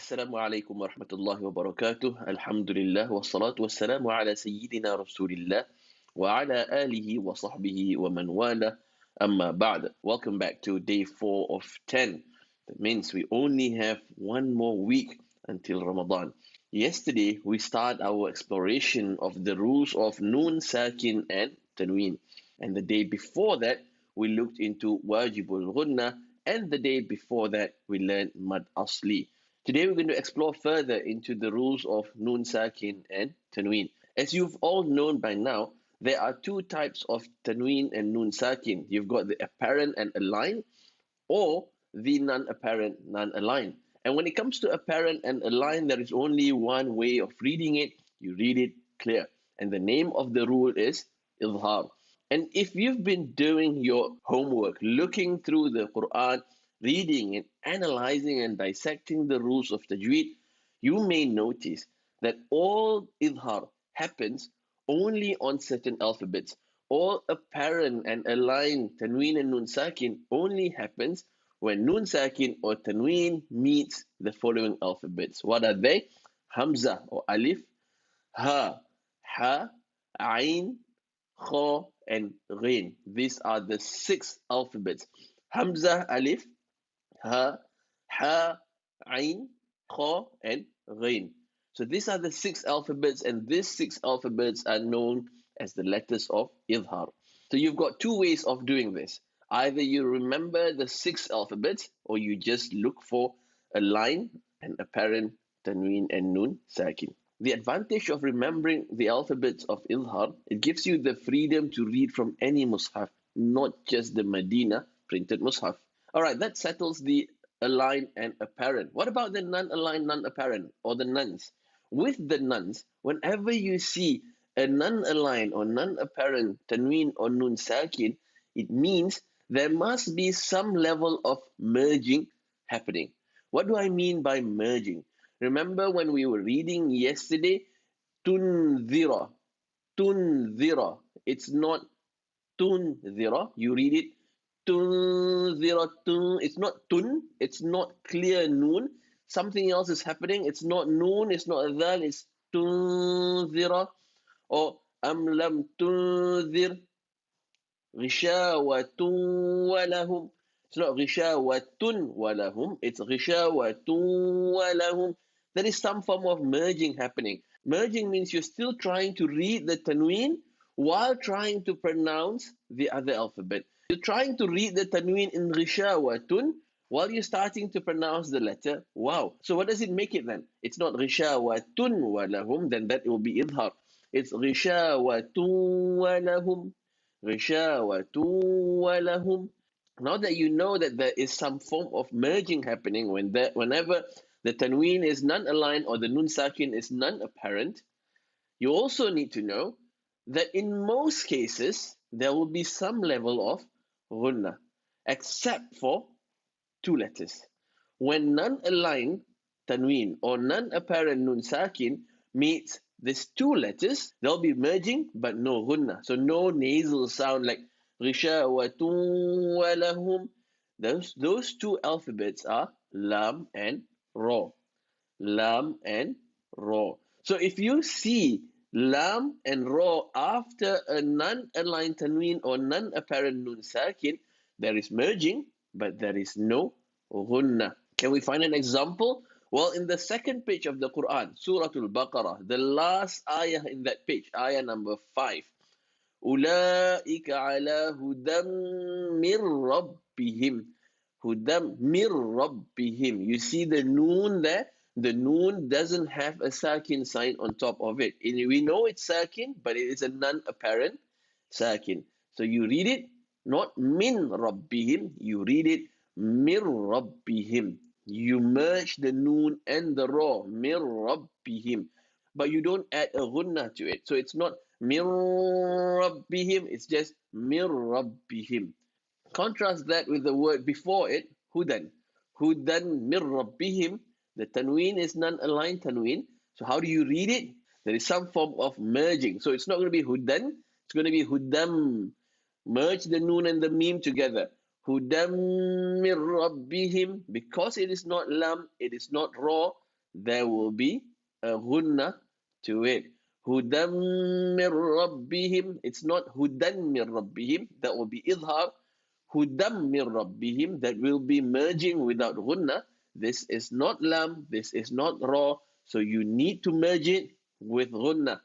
السلام عليكم ورحمة الله وبركاته. الحمد لله والصلاة والسلام على سيدنا رسول الله وعلى آله وصحبه ومن والاه. أما بعد. Welcome back to day 4 of 10. That means we only have one more week until Ramadan. Yesterday we start our exploration of the rules of Noon, Sakin and Tanween. And the day before that we looked into Wajibul Ghunna, and the day before that we learned Mad Asli. Today we're going to explore further into the rules of Noon Sakin and Tanween. As you've all known by now, there are two types of Tanween and Noon Sakin. You've got the apparent and aligned, or the non-apparent, non-aligned. And when it comes to apparent and aligned, there is only one way of reading it. You read it clear. And the name of the rule is Idhar. And if you've been doing your homework, looking through the Quran, reading it, analyzing and dissecting the rules of Tajweed, you may notice that all Idhar happens only on certain alphabets. All apparent and aligned Tanween and Nun Sakin only happens when Nun Sakin or Tanween meets the following alphabets. What are they? Hamza or Alif, Ha, Ha, Ain, Kha, and Ghain. These are the 6 alphabets. Hamza, Alif, Ha, Ha, Ain, Kha, and Ghain. So these are the 6 alphabets, and these 6 alphabets are known as the letters of Idhar. So you've got two ways of doing this. Either you remember the 6 alphabets, or you just look for a line, an apparent, Tanween, and Nun, Sakin. The advantage of remembering the alphabets of Idhar, it gives you the freedom to read from any Mushaf, not just the Medina printed Mushaf. Alright, that settles the aligned and apparent. What about the non-aligned, non-apparent, or the nuns? With the nuns, whenever you see a non-aligned or non-apparent Tanween or Nun Sakin, it means there must be some level of merging happening. What do I mean by merging? Remember when we were reading yesterday, tunzira, tunzira. It's not tunzira. You read it tunzira, tun. It's not tun. It's not clear noon. Something else is happening. It's not noon. It's not adhan. It's tunzira. Or am lam tunzir gishawatun walahum. It's not gishawatun walahum. It's gishawatun walahum. There is some form of merging happening. Merging means you're still trying to read the Tanween while trying to pronounce the other alphabet. You're trying to read the Tanween in Rishawatun while you're starting to pronounce the letter Wow. So what does it make it then? It's not Rishawatun walahum, then that will be Idhar. It's Rishawatun walahum. Rishawatun walahum. Now that you know that there is some form of merging happening whenever the Tanween is non-aligned or the Nun Sakin is non-apparent, you also need to know that in most cases, there will be some level of Ghunna, except for 2 letters. When non-aligned Tanween or non-apparent Nun Sakin meets these 2 letters, there'll be merging but no Ghunna. So no nasal sound like Rishawatun walahum. Those 2 alphabets are Lam and Ra. Lam and Ra. So if you see Lam and Ra after a non-aligned Tanween or non-apparent Nun Sakin, there is merging, but there is no Ghunna. Can we find an example? Well, in the second page of the Quran, Surah Al-Baqarah, the last ayah in that page, ayah number 5. أُولَٰئِكَ عَلَىٰ هُدًى مِّن رَبِّهِمْ. Hudam mir rabbihim. You see the noon there? The noon doesn't have a sakin sign on top of it. We know it's sakin, but it is a non-apparent sakin. So you read it not min rabbihim, you read it mir rabbihim. You merge the noon and the ra, mir rabbihim. But you don't add a ghunna to it. So it's not mir rabbihim, it's just mir rabbihim. Contrast that with the word before it, hudan. Hudan mir rabbihim. The tanween is non-aligned tanween. So how do you read it? There is some form of merging. So it's not going to be hudan. It's going to be hudam. Merge the noon and the meme together. Hudam mir rabbihim. Because it is not lam, it is not ra. there will be a gunna to it. Hudam min rabbihim. It's not hudan min rabbihim. That will be idhar. Hudam min rabbihim. That will be merging without gunna. This is not lam. This is not ra. So you need to merge it with gunna.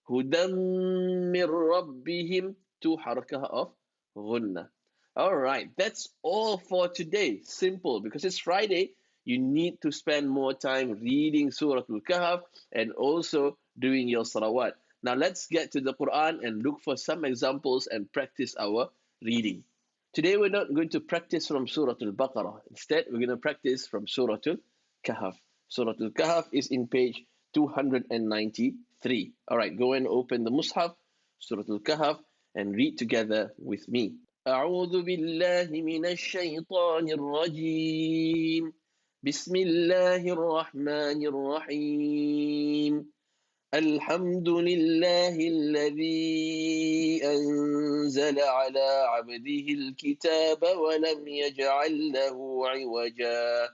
Hudam min rabbihim. Two harakah of gunna. All right, that's all for today. Simple, because it's Friday. You need to spend more time reading Surah Al-Kahf and also doing your salawat. Now let's get to the Quran and look for some examples and practice our reading. Today we're not going to practice from Surah Al-Baqarah. Instead, we're going to practice from Surah Al-Kahf. Surah Al-Kahf is in page 293. All right, go and open the Mushaf, Surah Al-Kahf, and read together with me. أعوذ بالله من الشيطان الرجيم. بسم الله الرحمن الرحيم. الحمد لله الذي أنزل على عبده الكتاب ولم يجعل له عوجا.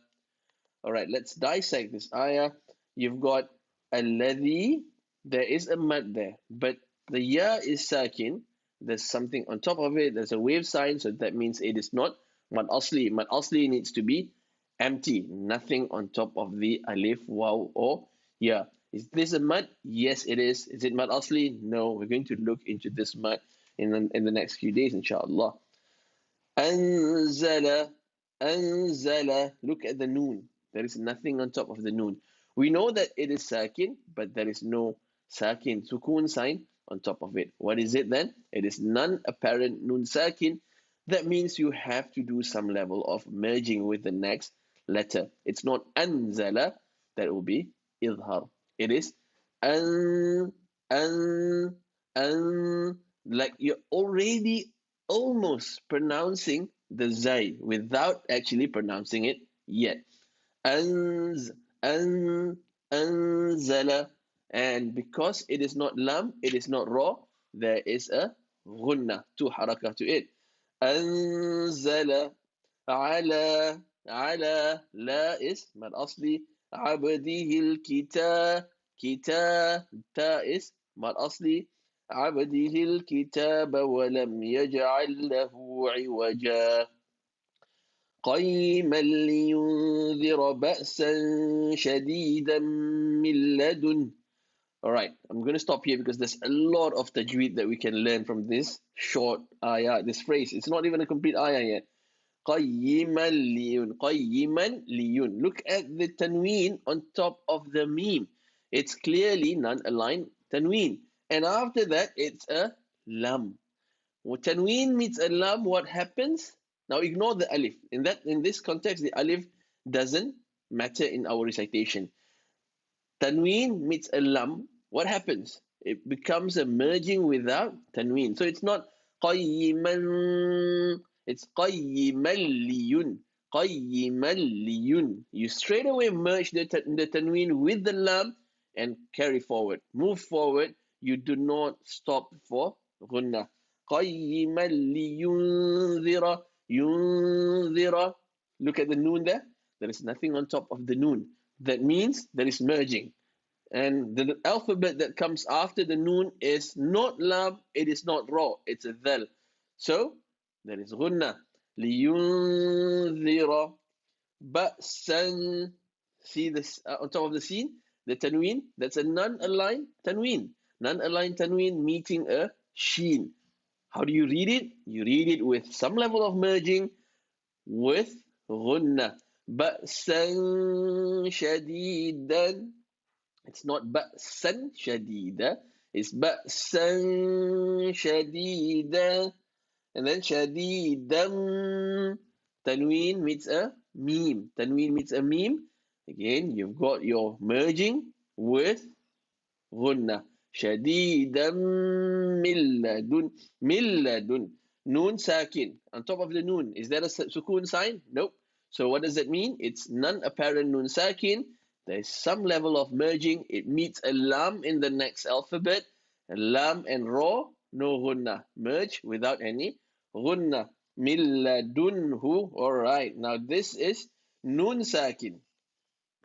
All right, let's dissect this ayah. You've got الذي, there is a mad there, but the ya is sakin. There's something on top of it. There's a wave sign, so that means it is not mad asli. Mad asli needs to be empty, nothing on top of the alif, waw, or ya. Is this a mad? Yes, it is. Is it mad asli? No. We're going to look into this mad in the next few days, inshallah. Anzala, anzala. Look at the noon. There is nothing on top of the noon. We know that it is sakin, but there is no sakin, sukun sign on top of it. What is it then? It is non-apparent nun sakin. That means you have to do some level of merging with the next letter. It's not anzala, that will be idhar. It is an, like you're already almost pronouncing the zay without actually pronouncing it yet. Anz, anzala. And because it is not lam, it is not ra, there is a gunna, two harakah to it. Anzala, ala, ala, la is mad asli, abdihi kita, kita, ta is mad asli, عبده الكتاب ولم يجعل له عوجا قيما لينذر بأسا شديدا من لدن. All right, I'm going to stop here because there's a lot of tajweed that we can learn from this short ayah, this phrase. It's not even a complete ayah yet. قيما ليون, قيما ليون. Look at the tanween on top of the meme. It's clearly non-aligned tanween. And after that, it's a lam. When tanween meets a lam, what happens? Now ignore the alif. In this context, the alif doesn't matter in our recitation. Tanween meets a lam, what happens? It becomes a merging without tanween. So it's not qayyiman, it's qayyiman liyun. Qayyiman liyun. You straight away merge the tanween with the lam and carry forward. Move forward. You do not stop for gunna. Qayyiman liyunzira. Yunzira. Look at the noon there. There is nothing on top of the noon. That means there is merging. And the alphabet that comes after the noon is not lam, it is not ra, it's a dhal. So there is gunna. Liyunzira ba'san. See this on top of the scene? The tanween, that's a non-aligned tanween. Non-aligned tanween meeting a sheen. How do you read it? You read it with some level of merging with gunna. Ba'san shadidan. It's not ba'san shadida. It's ba'san shadida. And then shadidam. Tanween meets a meme. Tanween meets a meme. Again, you've got your merging with gunna. Shadidam milladun. Milladun. Noon sakin. On top of the noon. Is there a sukun sign? Nope. So what does that mean? It's non-apparent noon sakin. There's some level of merging. It meets a lam in the next alphabet. A lam and ra, no gunna. Merge without any gunna. Milladunhu. All right. Now this is noon sakin.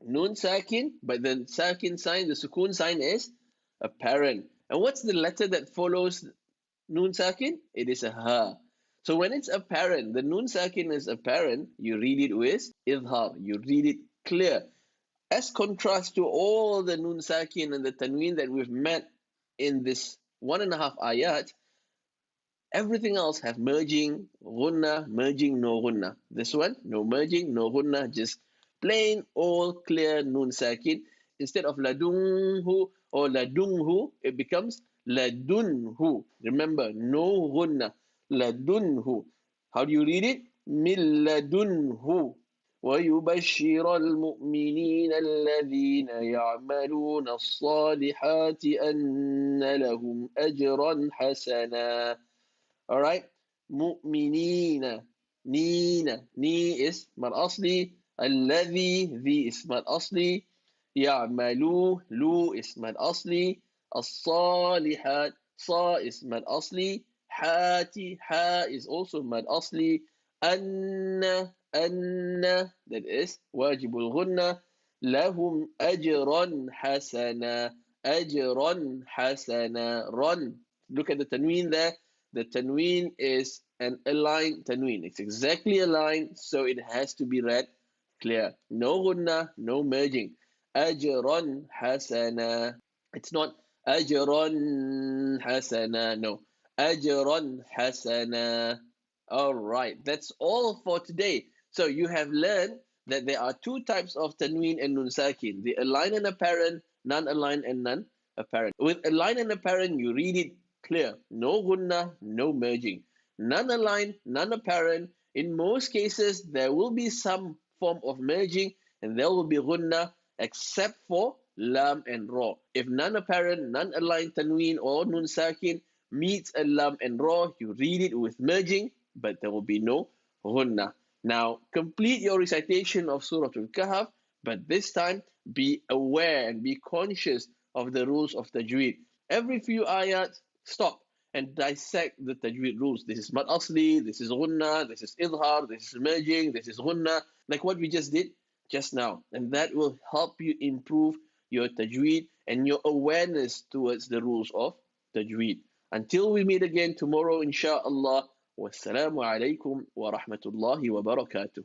Noon Sakin, but the Sakin sign, the Sukun sign is apparent. And what's the letter that follows Noon Sakin? It is a Ha. So when it's apparent, the Noon Sakin is apparent, you read it with Idhar, you read it clear. As contrast to all the Noon Sakin and the Tanween that we've met in this 1.5 ayat, everything else have merging, gunna, merging, no gunna. This one, no merging, no gunna, just plain old clear nun sakin. Instead of ladunhu or ladunhu, it becomes ladunhu. Remember, no gunna, ladunhu. How do you read it? Min ladunhu. ويبشر المؤمنين الذين يعملون الصالحات أن لهم أجرا حسنا. All right. مؤمنين. نينا. ني اسم الأصلي. الذي ذي اسم الأصلي. يعملوا لو اسم الأصلي. الصالحات صا اسم الأصلي. حاتي حا is also اسم الأصلي. أن that is واجب الغنة. لهم أجرا حسنا. أجرا حسنا. Run. Look at the tanween there. The tanween is an aligned tanween. It's exactly aligned, so it has to be read clear. No gunna, no merging. Ajran hasana. It's not ajran hasana. No. Ajran hasana. All right. That's all for today. So you have learned that there are two types of tanween and nun sakin. The aligned and apparent, non-aligned and non-apparent. With aligned and apparent, you read it clear. No gunna, no merging. None aligned, none apparent. In most cases, there will be some form of merging and there will be gunna except for lam and ra. If none apparent, none aligned tanween or nun sakin meets a lam and ra, you read it with merging, but there will be no gunna. Now, complete your recitation of Surah Al-Kahf, but this time be aware and be conscious of the rules of Tajweed. Every few ayats, stop and dissect the Tajweed rules. This is Mad Asli, this is Gunna, this is Idhar, this is merging, this is Gunna, like what we just did just now. And that will help you improve your Tajweed and your awareness towards the rules of Tajweed. Until we meet again tomorrow, inshallah. Wassalamu alaikum wa rahmatullahi wa barakatuh.